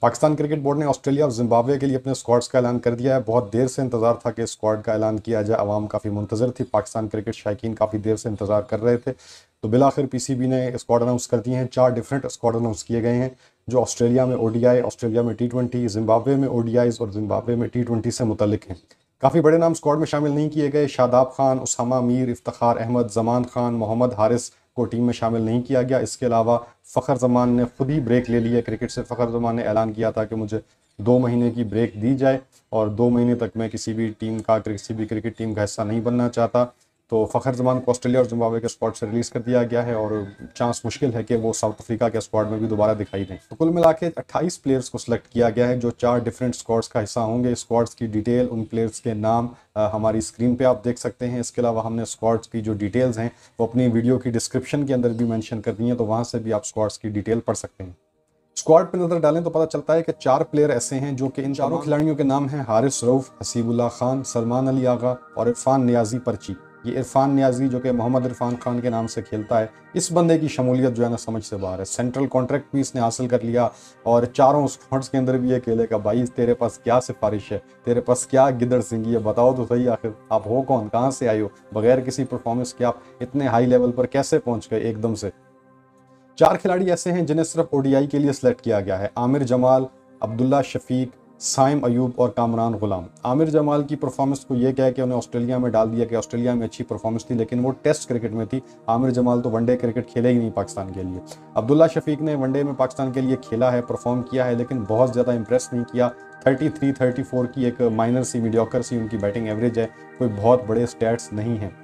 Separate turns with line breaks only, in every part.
Pakistan cricket board ने Australia और Zimbabwe के लिए अपने स्क्वाड्स का ऐलान कर दिया है। बहुत देर से इंतजार था कि स्क्वाड का ऐलान किया जाए, आवाम काफ़ी मुंतजर थी, पाकिस्तान क्रिकेट शायकीन काफ़ी देर से इंतजार कर रहे थे। तो बिलाखिर पीसीबी ने स्क्वाड अनाउंस कर दिए हैं। 4 डिफरेंट स्क्वाड अनाउंस किए गए हैं, जो ऑस्ट्रेलिया में ओडीआई, ऑस्ट्रेलिया में टी20, जिम्बाब्वे में ओडीआईज और जिम्बाब्वे में टी20 से मुतल्लिक हैं। काफ़ी बड़े नाम स्क्वाड में शामिल नहीं किए गए। शादाब खान, उसामा मीर, इफ्तिखार अहमद, जमान खान, मोहम्मद हारिस को टीम में शामिल नहीं किया गया। इसके अलावा फ़खर जमान ने खुद ही ब्रेक ले ली है क्रिकेट से। फ़खर जमान ने ऐलान किया था कि मुझे 2 महीने की ब्रेक दी जाए और 2 महीने तक मैं किसी भी क्रिकेट टीम का हिस्सा नहीं बनना चाहता। तो फ़खर जमान को ऑस्ट्रेलिया और जिम्बाब्वे के स्क्वाड से रिलीज़ कर दिया गया है और चांस मुश्किल है कि वो साउथ अफ्रीका के स्क्वाड में भी दोबारा दिखाई दें। तो कुल मिला के 28 प्लेयर्स को सिलेक्ट किया गया है, जो 4 डिफरेंट स्क्वाड्स का हिस्सा होंगे। स्क्वाड्स की डिटेल, उन प्लेयर्स के नाम हमारी स्क्रीन पे आप देख सकते हैं। इसके अलावा हमने स्क्वाड्स की जो डिटेल्स हैं वो अपनी वीडियो की डिस्क्रिप्शन के अंदर भी मेंशन कर दी हैं, तो वहाँ से भी आप स्क्वाड्स की डिटेल पढ़ सकते हैं। स्क्वाड पर नजर डालें तो पता चलता है कि 4 प्लेयर ऐसे हैं जो कि इन चारों खिलाड़ियों के नाम हैं हारिस रऊफ, हसीबुल्लाह खान, सलमान अली आगा और इरफान नियाजी पर्ची। ये इरफान नियाजी जो कि मोहम्मद इरफान खान के नाम से खेलता है, इस बंदे की शमूलियत जो है ना समझ से बाहर है। सेंट्रल कॉन्ट्रैक्ट भी इसने हासिल कर लिया और चारों स्क्वाड्स के अंदर भी ये खेले का भाई तेरे पास क्या सिफारिश है, तेरे पास क्या गिदड़ सिंगी है, बताओ तो सही आखिर आप हो कौन, कहाँ से आए हो, बगैर किसी परफॉर्मेंस के आप इतने हाई लेवल पर कैसे पहुंच गए एकदम से। 4 खिलाड़ी ऐसे हैं जिन्हें सिर्फ ओडीआई के लिए सिलेक्ट किया गया है। आमिर जमाल, अब्दुल्ला शफीक, साइम अयूब और कामरान गुलाम। आमिर जमाल की परफॉर्मेंस को ये कह के उन्हें ऑस्ट्रेलिया में डाल दिया कि ऑस्ट्रेलिया में अच्छी परफॉर्मेंस थी, लेकिन वो टेस्ट क्रिकेट में थी। आमिर जमाल तो वनडे क्रिकेट खेले ही नहीं पाकिस्तान के लिए। अब्दुल्ला शफीक ने वनडे में पाकिस्तान के लिए खेला है, परफॉर्म किया है, लेकिन बहुत ज़्यादा इंप्रेस नहीं किया। 33-34 की एक माइनर सी मीडियोकर सी उनकी बैटिंग एवरेज है, कोई बहुत बड़े स्टैट्स नहीं हैं।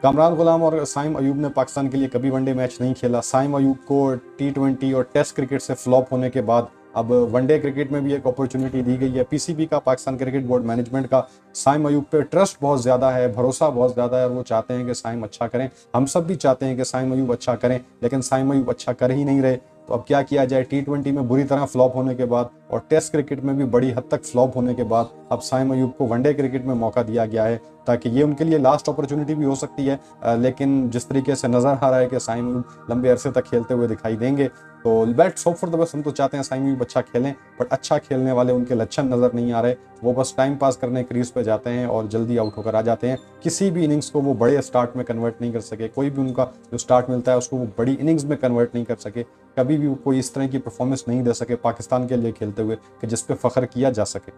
कामरान गुलाम और साइम अयूब ने पाकिस्तान के लिए कभी वनडे मैच नहीं खेला। साइम अयूब को टी20 और टेस्ट क्रिकेट से फ्लॉप होने के बाद अब वनडे क्रिकेट में भी एक अपॉर्चुनिटी दी गई है। पीसीबी का, पाकिस्तान क्रिकेट बोर्ड मैनेजमेंट का, साइम अयूब पे ट्रस्ट बहुत ज़्यादा है, भरोसा बहुत ज़्यादा है और वो चाहते हैं कि साइम अच्छा करें। हम सब भी चाहते हैं कि साइम अयूब अच्छा करें, लेकिन साइम अयूब अच्छा कर ही नहीं रहे। तो अब क्या किया जाए? टी20 में बुरी तरह फ्लॉप होने के बाद और टेस्ट क्रिकेट में भी बड़ी हद तक फ्लॉप होने के बाद अब साइम अयूब को वनडे क्रिकेट में मौका दिया गया है, ताकि ये उनके लिए लास्ट अपॉर्चुनिटी भी हो सकती है। लेकिन जिस तरीके से नज़र आ रहा है कि साइम अयूब लंबे अरसे तक खेलते हुए दिखाई देंगे, तो let's hope for the best. हम तो चाहते हैं साइम अयूब अच्छा खेलें, बट अच्छा खेलने वाले उनके लक्षण नज़र नहीं आ रहे। वो बस टाइम पास करने क्रीज पे जाते हैं और जल्दी आउट होकर आ जाते हैं। किसी भी इनिंग्स को वो बड़े स्टार्ट में कन्वर्ट नहीं कर सके। कोई भी उनका जो स्टार्ट मिलता है उसको वो बड़ी इनिंग्स में कन्वर्ट नहीं कर सके। कभी भी कोई इस तरह की परफॉर्मेंस नहीं दे सके पाकिस्तान के लिए खेलते हुए कि जिस पे फख्र किया जा सके।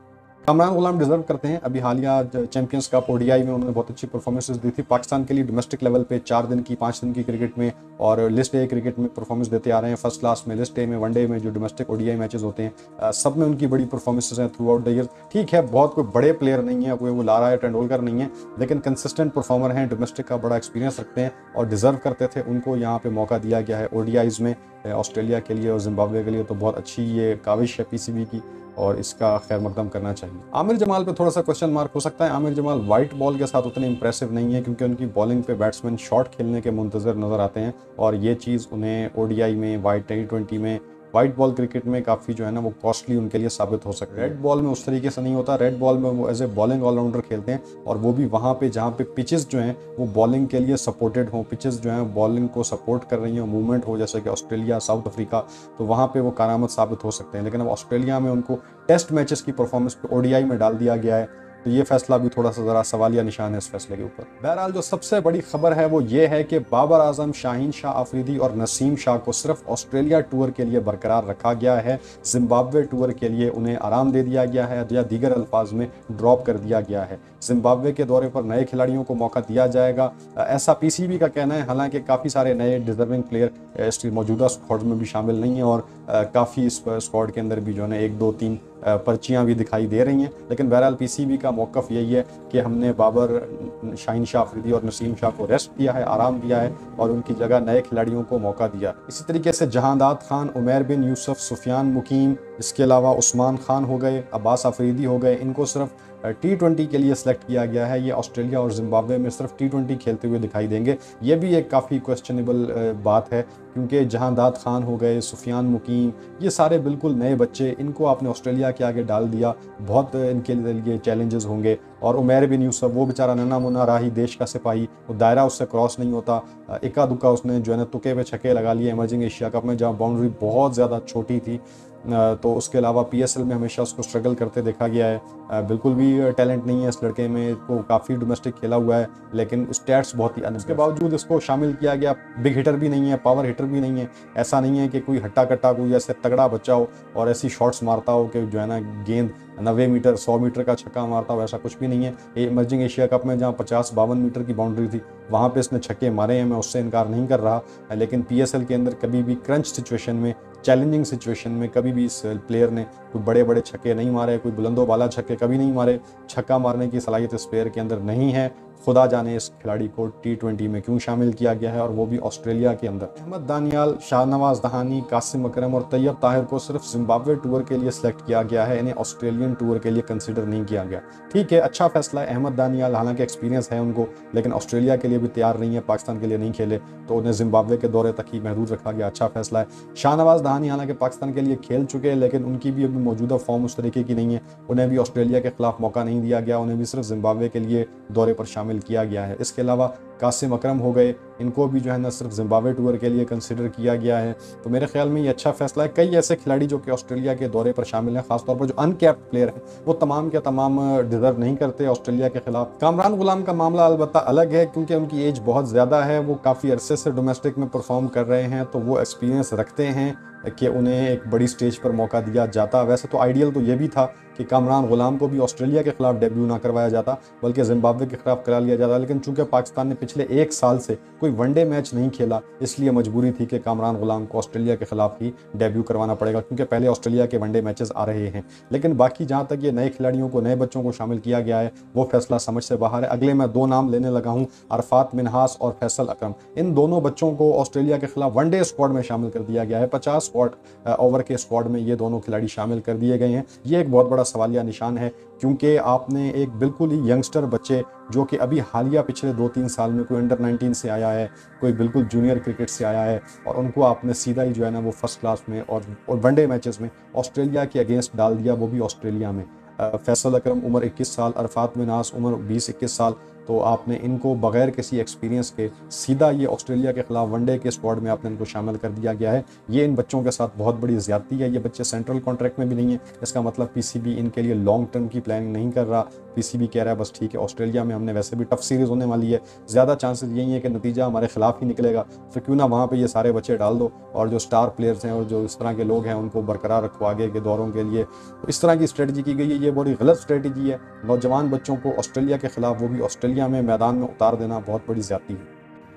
कामरान गुलाम डिजर्व करते हैं। अभी हालिया चैंपियंस कप ओडीआई में उन्होंने बहुत अच्छी परफॉर्मेंसेस दी थी पाकिस्तान के लिए। डोमेस्टिक लेवल पे 4 दिन की, 5 दिन की क्रिकेट में और लिस्ट ए क्रिकेट में परफॉर्मेंस देते आ रहे हैं। फर्स्ट क्लास में, लिस्ट ए में, वनडे में, जो डोमेस्टिक ओडीआई मैचेस होते हैं सब में उनकी बड़ी परफॉर्मेंसेस हैं थ्रू आउट द ईयर। ठीक है, बहुत कोई बड़े प्लेयर नहीं है, कोई वो लारा या टेंडुलकर नहीं है, लेकिन कंसिस्टेंट परफॉर्मर हैं, डोमेस्टिक का बड़ा एक्सपीरियंस रखते हैं और डिजर्व करते थे। उनको यहाँ पे मौका दिया गया है ओडीआईज में, ऑस्ट्रेलिया के लिए और जिम्बाब्वे के लिए। तो बहुत अच्छी ये काविश है पीसीबी की और इसका खैर मकदम करना चाहिए। आमिर जमाल पे थोड़ा सा क्वेश्चन मार्क हो सकता है। आमिर जमाल वाइट बॉल के साथ उतने इंप्रेसिव नहीं है, क्योंकि उनकी बॉलिंग पे बैट्समैन शॉट खेलने के मुंतजर नजर आते हैं और ये चीज़ उन्हें ओडीआई में, वाइट टी20 में, वाइट बॉल क्रिकेट में काफ़ी जो है ना वो कॉस्टली उनके लिए साबित हो सकता है। रेड बॉल में उस तरीके से नहीं होता। रेड बॉल में वो एज ए बॉलिंग ऑलराउंडर खेलते हैं और वो भी वहाँ पे जहाँ पे पिचेस जो हैं वो बॉलिंग के लिए सपोर्टेड हों, पिचेस जो हैं बॉलिंग को सपोर्ट कर रही हैं, मूवमेंट हो, जैसे कि ऑस्ट्रेलिया, साउथ अफ्रीका, तो वहाँ पे वो कारामत साबित हो सकते हैं। लेकिन अब ऑस्ट्रेलिया में उनको टेस्ट मैचेस की परफॉर्मेंस पे ओडीआई में डाल दिया गया है, तो ये फैसला भी थोड़ा सा ज़रा सवालिया निशान है इस फैसले के ऊपर। बहरहाल जो सबसे बड़ी खबर है वो ये है कि बाबर आजम, शाहीन शाह आफरीदी और नसीम शाह को सिर्फ ऑस्ट्रेलिया टूर के लिए बरकरार रखा गया है। जिम्बाब्वे टूर के लिए उन्हें आराम दे दिया गया है या दीगर अल्फाज में ड्रॉप कर दिया गया है। जिम्बाब्वे के दौरे पर नए खिलाड़ियों को मौका दिया जाएगा, ऐसा पीसीबी का कहना है। हालांकि काफ़ी सारे नए डिजर्विंग प्लेयर इस मौजूदा स्क्वाड में भी शामिल नहीं हैं और काफ़ी इस स्क्वाड के अंदर भी जो है 1, 2, 3 पर्चियाँ भी दिखाई दे रही हैं। लेकिन बहरहाल पीसीबी का मौक़िफ़ यही है कि हमने बाबर, शाहीन शाह अफरीदी और नसीम शाह को रेस्ट दिया है, आराम दिया है और उनकी जगह नए खिलाड़ियों को मौका दिया। इसी तरीके से जहांदाद खान, उमैर बिन यूसुफ, सुफियान मुकीम, इसके अलावा उस्मान खान हो गए, अब्बास अफरीदी हो गए, इनको सिर्फ टी20 के लिए सिलेक्ट किया गया है। ये ऑस्ट्रेलिया और जिम्बाब्वे में सिर्फ टी20 खेलते हुए दिखाई देंगे। ये भी एक काफ़ी क्वेश्चनेबल बात है, क्योंकि जहांदाद खान हो गए, सुफियान मुकीम, ये सारे बिल्कुल नए बच्चे, इनको आपने ऑस्ट्रेलिया के आगे डाल दिया, बहुत इनके लिए चैलेंजेस होंगे। और उमैर बिन यूसुफ, वो बेचारा नन्ना मुन्ना राही, देश का सिपाही, वो दायरा उससे क्रॉस नहीं होता। इक्का दुक्का उसने जो है ना तुक्के पे छक्के लगा लिए इमर्जिंग एशिया कप में, जहाँ बाउंड्री बहुत ज़्यादा छोटी थी। तो उसके अलावा पीएसएल में हमेशा उसको स्ट्रगल करते देखा गया है। बिल्कुल भी टैलेंट नहीं है इस लड़के में, को काफ़ी डोमेस्टिक खेला हुआ है लेकिन स्टैट्स बहुत ही उसके बावजूद इसको शामिल किया गया। बिग हिटर भी नहीं है, पावर हिटर भी नहीं है, ऐसा नहीं है कि कोई हट्टा कट्टा कोई ऐसे तगड़ा बच्चा हो और ऐसी शॉट्स मारता हो कि जो है ना गेंद 90 मीटर 100 मीटर का छक्का मारता हो, ऐसा कुछ भी नहीं है। ये इमर्जिंग एशिया कप में जहाँ 50-52 मीटर की बाउंड्री थी वहाँ पे इसने छक्के मारे हैं, मैं उससे इनकार नहीं कर रहा। लेकिन पीएसएल के अंदर कभी भी क्रंच सिचुएशन में, चैलेंजिंग सिचुएशन में कभी भी इस प्लेयर ने कोई बड़े बड़े छक्के नहीं मारे, कोई बुलंदो बाला छक्के कभी नहीं मारे। छक्का मारने की सलाहियत इस प्लेयर के अंदर नहीं है। खुदा जाने इस खिलाड़ी को T20 में क्यों शामिल किया गया है और वो भी ऑस्ट्रेलिया के अंदर। अहमद दानियाल, शाहनवाज दहानी, कासिम अकरम और तैयब ताहिर को सिर्फ जिम्बाब्वे टूर के लिए सिलेक्ट किया गया है, इन्हें ऑस्ट्रेलियन टूर के लिए कंसिडर नहीं किया गया। ठीक है, अच्छा फैसला है। अहमद दानियाल हालांकि एक्सपीरियंस है उनको, लेकिन ऑस्ट्रेलिया के लिए भी तैयार नहीं है, पाकिस्तान के लिए नहीं खेले तो उन्हें जिम्बाब्वे के दौरे तक ही महदूद रखा गया। अच्छा फैसला है। शाहनवाज दहानी हालांकि पाकिस्तान के लिए खेल चुके हैं लेकिन उनकी भी अभी मौजूदा फॉर्म उस तरीके की नहीं है, उन्हें भी ऑस्ट्रेलिया के खिलाफ मौका नहीं दिया गया, उन्हें भी सिर्फ जिम्बाब्वे के लिए दौरे पर शामिल किया गया है। इसके अलावा कासिम अकरम हो गए, इनको भी जो है ना सिर्फ जिम्बाब्वे टूर के लिए कंसिडर किया गया है। तो मेरे ख्याल में ये अच्छा फैसला है। कई ऐसे खिलाड़ी जो कि ऑस्ट्रेलिया के दौरे पर शामिल हैं, खासतौर पर जो अनकैप्ड प्लेयर हैं, वो तमाम के तमाम डिजर्व नहीं करते ऑस्ट्रेलिया के खिलाफ। कामरान गुलाम का मामला अलबत्ता अलग है क्योंकि उनकी एज बहुत ज़्यादा है, वो काफ़ी अरसे से डोमेस्टिक में परफॉर्म कर रहे हैं, तो वो एक्सपीरियंस रखते हैं कि उन्हें एक बड़ी स्टेज पर मौका दिया जाता। वैसे तो आइडियल तो ये भी था कि कामरान गुलाम को भी ऑस्ट्रेलिया के खिलाफ डेब्यू ना करवाया जाता बल्कि जिम्बाब्वे के खिलाफ करा लिया जाता, लेकिन चूंकि पाकिस्तान ने पिछले 1 साल से कोई वनडे मैच नहीं खेला इसलिए मजबूरी थी कि कामरान गुलाम को ऑस्ट्रेलिया के खिलाफ ही डेब्यू करवाना पड़ेगा क्योंकि पहले ऑस्ट्रेलिया के वनडे मैचेस आ रहे हैं। लेकिन बाकी जहाँ तक ये नए खिलाड़ियों को, नए बच्चों को शामिल किया गया है वो फैसला समझ से बाहर है। अगले मैं 2 नाम लेने लगा हूँ, अरफात मिन्हास और फैसल अकरम। इन दोनों बच्चों को ऑस्ट्रेलिया के खिलाफ वनडे स्क्वाड में शामिल कर दिया गया है। 50 ओवर के स्क्वाड में ये दोनों खिलाड़ी शामिल कर दिए गए हैं। ये एक बहुत बड़ा सवालिया निशान है क्योंकि आपने एक बिल्कुल ही यंगस्टर बच्चे जो कि अभी हालिया पिछले 2-3 साल में कोई अंडर 19 से आया है, कोई बिल्कुल जूनियर क्रिकेट से आया है, और उनको आपने सीधा ही जो है ना वो फर्स्ट क्लास में और वनडे मैचेस में ऑस्ट्रेलिया के अगेंस्ट डाल दिया, वो भी ऑस्ट्रेलिया में। फैसल अकरम उम्र 21 साल, अरफात मिन्हास उम्र 20-21 साल, तो आपने इनको बगैर किसी एक्सपीरियंस के सीधा ये ऑस्ट्रेलिया के खिलाफ वनडे के स्क्वाड में आपने इनको शामिल कर दिया गया है। ये इन बच्चों के साथ बहुत बड़ी ज़्यादती है। ये बच्चे सेंट्रल कॉन्ट्रैक्ट में भी नहीं है, इसका मतलब पीसीबी इनके लिए लॉन्ग टर्म की प्लानिंग नहीं कर रहा। पीसीबी कह रहा है बस ठीक है, ऑस्ट्रेलिया में हमने वैसे भी टफ सीरीज़ होने वाली है, ज़्यादा चांसेस यही है कि नतीजा हमारे खिलाफ ही निकलेगा, फिर क्यों ना वहाँ पर ये सारे बच्चे डाल दो और जो स्टार प्लेयर्स हैं और जो इस तरह के लोग हैं उनको बरकरार रखो आगे के दौरों के लिए। तो इस तरह की स्ट्रेटजी की गई है, ये बड़ी गलत स्ट्रेटजी है। नौजवान बच्चों को ऑस्ट्रेलिया के खिलाफ, वो भी ऑस्ट्रेलिया में मैदान में उतार देना बहुत बड़ी ज़्यादती है।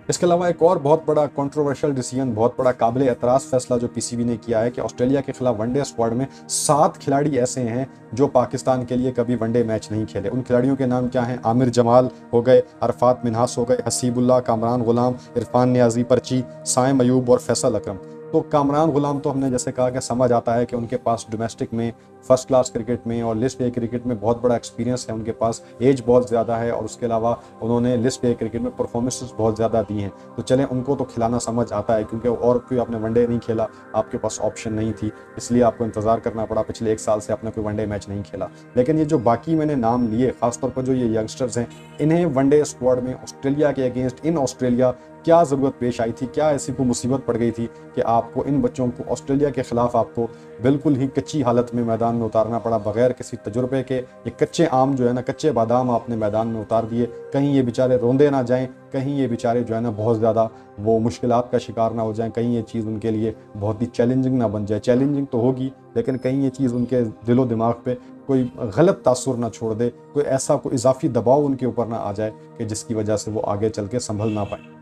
इसके अलावा एक और बहुत बड़ा कंट्रोवर्शियल डिसीजन, बहुत बड़ा काबिल एतराज़ फैसला जो पीसीबी ने किया है कि ऑस्ट्रेलिया के खिलाफ वनडे स्क्वाड में 7 खिलाड़ी ऐसे हैं जो पाकिस्तान के लिए कभी वनडे मैच नहीं खेले। उन खिलाड़ियों के नाम क्या हैं? आमिर जमाल हो गए, अरफात मिन्हास हो गए, हसीबुल्लाह, कामरान गुलाम, इरफान नियाजी पर्ची, साइम अयूब और फैसल अकरम। तो कामरान गुलाम तो हमने जैसे कहा कि समझ आता है कि उनके पास डोमेस्टिक में, फर्स्ट क्लास क्रिकेट में और लिस्ट ए क्रिकेट में बहुत बड़ा एक्सपीरियंस है, उनके पास एज बहुत ज़्यादा है और उसके अलावा उन्होंने लिस्ट ए क्रिकेट में परफॉर्मेंसेस बहुत ज़्यादा दी हैं, तो चलें उनको तो खिलाना समझ आता है क्योंकि और कोई आपने वनडे नहीं खेला, आपके पास ऑप्शन नहीं थी, इसलिए आपको इंतज़ार करना पड़ा। पिछले 1 साल से आपने कोई वनडे मैच नहीं खेला। लेकिन ये जो बाकी मैंने नाम लिए, खासतौर पर जो ये यंगस्टर्स हैं, इन्हें वनडे स्क्वाड में ऑस्ट्रेलिया के अगेंस्ट इन ऑस्ट्रेलिया क्या ज़रूरत पेश आई थी, क्या ऐसी कोई मुसीबत पड़ गई थी कि आपको इन बच्चों को ऑस्ट्रेलिया के खिलाफ आपको बिल्कुल ही कच्ची हालत में मैदान में उतारना पड़ा, बगैर किसी तजुर्बे के। ये कच्चे आम जो है ना, कच्चे बादाम आपने मैदान में उतार दिए। कहीं ये बेचारे रोंदे ना जाएं, कहीं ये बेचारे जो है ना बहुत ज़्यादा वो मुश्किलात का शिकार ना हो जाएं, कहीं ये चीज़ उनके लिए बहुत ही चैलेंजिंग ना बन जाए। चैलेंजिंग तो होगी लेकिन कहीं ये चीज़ उनके दिलो दिमाग पे कोई गलत तासुर ना छोड़ दे, कोई ऐसा कोई इजाफी दबाव उनके ऊपर ना आ जाए कि जिसकी वजह से वो आगे चल के संभल ना पाए।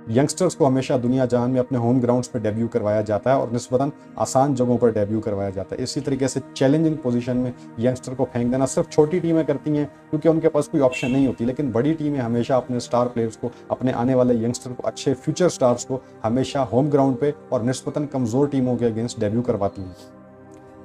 यंगस्टर्स को हमेशा दुनिया जहान में अपने होम ग्राउंड्स पर डेब्यू करवाया जाता है और निस्बतन आसान जगहों पर डेब्यू करवाया जाता है। इसी तरीके से चैलेंजिंग पोजीशन में यंगस्टर को फेंक देना सिर्फ छोटी टीमें करती हैं क्योंकि उनके पास कोई ऑप्शन नहीं होती, लेकिन बड़ी टीमें हमेशा अपने स्टार प्लेयर्स को, अपने आने वाले यंगस्टर को, अच्छे फ्यूचर स्टार्स को हमेशा होम ग्राउंड पर और निस्बतन कमज़ोर टीमों के अगेंस्ट डेब्यू करवाती हैं।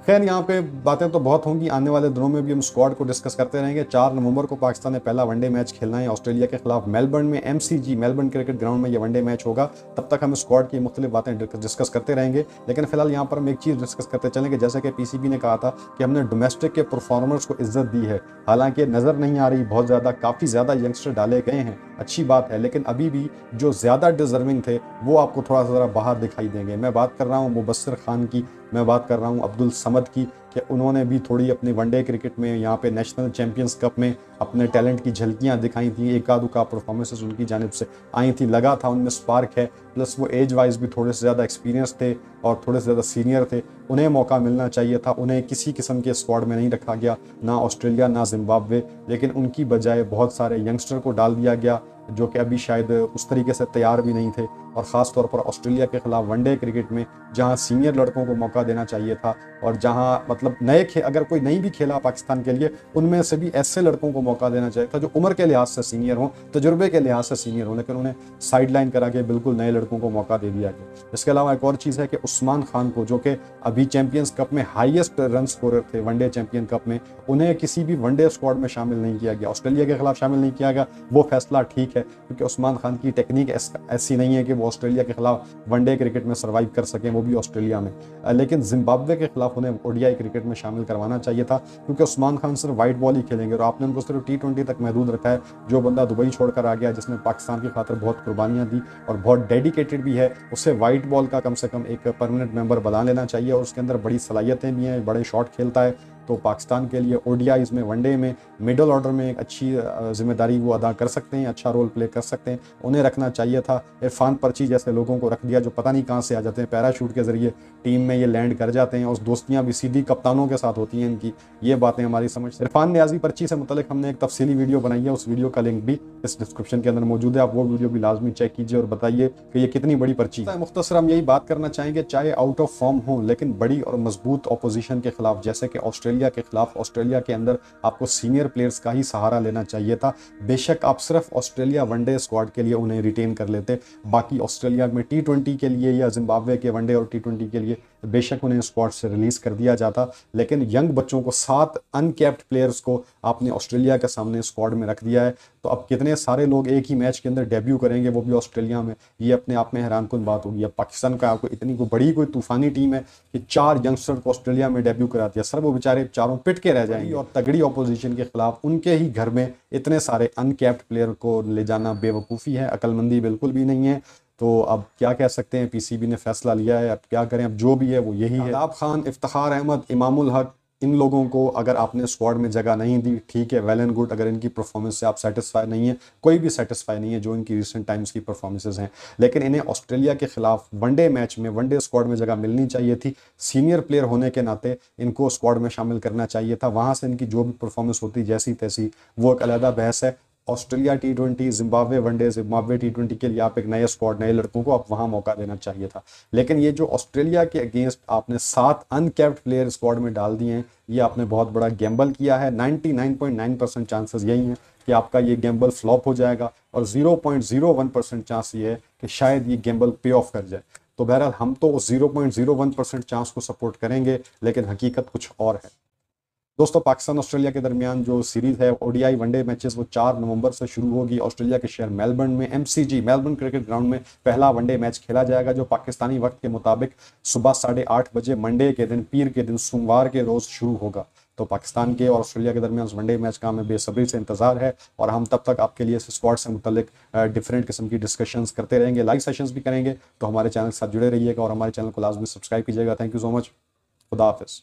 खैर यहाँ पे बातें तो बहुत होंगी, आने वाले दिनों में भी हम स्क्वाड को डिस्कस करते रहेंगे। 4 नवंबर को पाकिस्तान ने पहला वनडे मैच खेलना है ऑस्ट्रेलिया के खिलाफ मेलबर्न में, MCG मेलबर्न क्रिकेट ग्राउंड में ये वनडे मैच होगा। तब तक हम स्क्वाड की मुख्तलिफ बातें डिस्कस करते रहेंगे, लेकिन फिलहाल यहाँ पर हम एक चीज़ डिस्कस करते चलेंगे। जैसे कि पीसीबी ने कहा था कि हमने डोमेस्टिक के परफॉर्मर्स को इज्जत दी है, हालांकि नज़र नहीं आ रही बहुत ज़्यादा, काफ़ी ज़्यादा यंगस्टर डाले गए हैं अच्छी बात है, लेकिन अभी भी जो ज़्यादा डिजर्विंग थे वो आपको थोड़ा सा ज़रा बाहर दिखाई देंगे। मैं बात कर रहा हूँ मुबस्सिर खान की, मैं बात कर रहा हूँ अब्दुल समद की, कि उन्होंने भी थोड़ी अपनी वनडे क्रिकेट में यहाँ पे नेशनल चैंपियंस कप में अपने टैलेंट की झलकियाँ दिखाई थी। एक आध का परफॉर्मेंसेस उनकी जानिब से आई थी, लगा था उनमें स्पार्क है, प्लस वो एज वाइज भी थोड़े से ज़्यादा एक्सपीरियंस थे और थोड़े से ज़्यादा सीनियर थे। उन्हें मौका मिलना चाहिए था, उन्हें किसी किस्म के स्क्वाड में नहीं रखा गया, ना ऑस्ट्रेलिया ना जिम्बाब्वे, लेकिन उनकी बजाय बहुत सारे यंगस्टर को डाल दिया गया जो कि अभी शायद उस तरीके से तैयार भी नहीं थे। और ख़ास तौर पर ऑस्ट्रेलिया के खिलाफ वनडे क्रिकेट में जहां सीनियर लड़कों को मौका देना चाहिए था, और जहां मतलब अगर कोई नहीं भी खेला पाकिस्तान के लिए, उनमें से भी ऐसे लड़कों को मौका देना चाहिए था जो उम्र के लिहाज से सीनियर हों, तजुर्बे के लिहाज से सीनियर हों, लेकिन उन्हें साइडलाइन करा के बिल्कुल नए लड़कों को मौका दे दिया गया। इसके अलावा एक और चीज़ है कि उस्मान खान को, जो कि अभी चैंपियंस कप में हाईएस्ट रन स्कोरर थे वनडे चैंपियन कप में, उन्हें किसी भी वनडे स्क्वाड में शामिल नहीं किया गया, ऑस्ट्रेलिया के खिलाफ शामिल नहीं किया गया। वो फैसला ठीक है, क्योंकि उस्मान खान की टेक्निक ऐसी नहीं है कि वो ऑस्ट्रेलिया के खिलाफ वनडे क्रिकेट में सर्वाइव कर सकें, वो भी ऑस्ट्रेलिया में। लेकिन जिम्बाब्वे के खिलाफ उन्हें ओडीआई क्रिकेट में शामिल करवाना चाहिए था, क्योंकि उस्मान खान सिर्फ वाइट बॉल ही खेलेंगे और आपने उनको सिर्फ T20 तक महदूद रखा है। जो बंदा दुबई छोड़कर आ गया, जिसने पाकिस्तान की खातिर बहुत कुर्बानियां दी और बहुत डेडिकेटेड भी है, उसे वाइट बॉल का कम से कम एक परमानेंट मेंबर बना लेना चाहिए, और उसके अंदर बड़ी सलाहियतें भी हैं, बड़े शॉट खेलता है। तो पाकिस्तान के लिए ओडीआईज में, वनडे में, मिडल ऑर्डर में एक अच्छी जिम्मेदारी वो अदा कर सकते हैं, अच्छा रोल प्ले कर सकते हैं, उन्हें रखना चाहिए था। इरफान परची जैसे लोगों को रख दिया जो पता नहीं कहाँ से आ जाते हैं, पैराशूट के जरिए टीम में ये लैंड कर जाते हैं, और दोस्तियाँ भी सीधी कप्तानों के साथ होती हैं इनकी। ये बातें हमारी समझ से। इरफान नियाजी परची से मुतल्लिक हमने एक तफसीली वीडियो बनाई है, उस वीडियो का लिंक भी इस डिस्क्रिप्शन के अंदर मौजूद है, आप वो वीडियो भी लाजमी चेक कीजिए और बताइए कि ये कितनी बड़ी पर्ची है। मुख्तसर हम यही बात करना चाहेंगे, चाहे आउट ऑफ फॉर्म हो लेकिन बड़ी और मजबूत ऑपोजिशन के खिलाफ, जैसे कि ऑस्ट्रेलिया के खिलाफ, ऑस्ट्रेलिया के अंदर आपको सीनियर प्लेयर्स का ही सहारा लेना चाहिए था। बेशक आप सिर्फ ऑस्ट्रेलिया वनडे स्क्वाड के लिए उन्हें रिटेन कर लेते, बाकी ऑस्ट्रेलिया में T20 के लिए या जिम्बाब्वे के वनडे और T20 के लिए बेशक उन्हें स्क्वाड से रिलीज कर दिया जाता। लेकिन यंग बच्चों को, 7 अनकैप्ड प्लेयर्स को आपने ऑस्ट्रेलिया के सामने स्क्वाड में रख दिया है, तो अब कितने सारे लोग एक ही मैच के अंदर डेब्यू करेंगे, वो भी ऑस्ट्रेलिया में। ये अपने आप में हैरानकुन बात होगी। अब पाकिस्तान का आपको इतनी कोई तूफानी टीम है कि 4 यंगस्टर को ऑस्ट्रेलिया में डेब्यू करा दिया, सर वो बेचारे चारों पिट के रह जाएंगे। और तगड़ी ऑपोजिशन के खिलाफ उनके ही घर में इतने सारे अनकैप्ड प्लेयर को ले जाना बेवकूफ़ी है, अकलमंदी बिल्कुल भी नहीं है। तो अब क्या कह सकते हैं, पीसीबी ने फैसला लिया है, अब क्या करें, अब जो भी है वो यही है। शादाब खान, इफ्तिखार अहमद, इमामुल हक, इन लोगों को अगर आपने स्क्वाड में जगह नहीं दी, ठीक है, वेल एंड गुड। अगर इनकी परफॉर्मेंस से आप सेटिस्फाई नहीं है, कोई भी सेटिस्फाई नहीं है जो इनकी रिसेंट टाइम्स की परफॉर्मेंसेज हैं, लेकिन इन्हें ऑस्ट्रेलिया के खिलाफ वनडे मैच में, वनडे स्क्वाड में जगह मिलनी चाहिए थी। सीनियर प्लेयर होने के नाते इनको स्क्वाड में शामिल करना चाहिए था। वहाँ से इनकी जो भी परफॉर्मेंस होती जैसी तैसी, वो एक अलग बहस है। Australia T20, Zimbabwe one day, Zimbabwe T20 के लिए आप एक नए स्क्वाड, नए लड़कों को आप वहां मौका देना चाहिए था। लेकिन ये जो ऑस्ट्रेलिया के अगेंस्ट आपने 7 अनकैप्ड प्लेयर स्क्वाड में डाल दिए हैं, ये आपने बहुत बड़ा गैम्बल किया है। 99.9% चांसेस यही हैं कि आपका ये गैम्बल फ्लॉप हो जाएगा, और 0.01% चांस ये है कि शायद ये गैम्बल पे ऑफ कर जाए। तो बहरहाल हम तो 0.01% चांस को सपोर्ट करेंगे, लेकिन हकीकत कुछ और है। दोस्तों, पाकिस्तान ऑस्ट्रेलिया के दरमियान जो सीरीज है ओडीआई वनडे मैचेस, वो 4 नवंबर से शुरू होगी। ऑस्ट्रेलिया के शहर मेलबर्न में MCG, मेलबर्न क्रिकेट ग्राउंड में पहला वनडे मैच खेला जाएगा, जो पाकिस्तानी वक्त के मुताबिक सुबह 8:30 बजे मंडे के दिन, पीर के दिन, सोमवार के रोज शुरू होगा। तो पाकिस्तान के और ऑस्ट्रेलिया के दरमियान वनडे मैच का हमें बेसब्री से इंतजार है, और हम तब तक आपके लिए स्क्वाड से मुतल्लिक डिफरेंट किस्म की डिस्कशंस करते रहेंगे, लाइव सेशंस भी करेंगे। तो हमारे चैनल के साथ जुड़े रहिएगा और हमारे चैनल को लाजमी सब्सक्राइब कीजिएगा। Thank you so much. खुदा हाफिज़।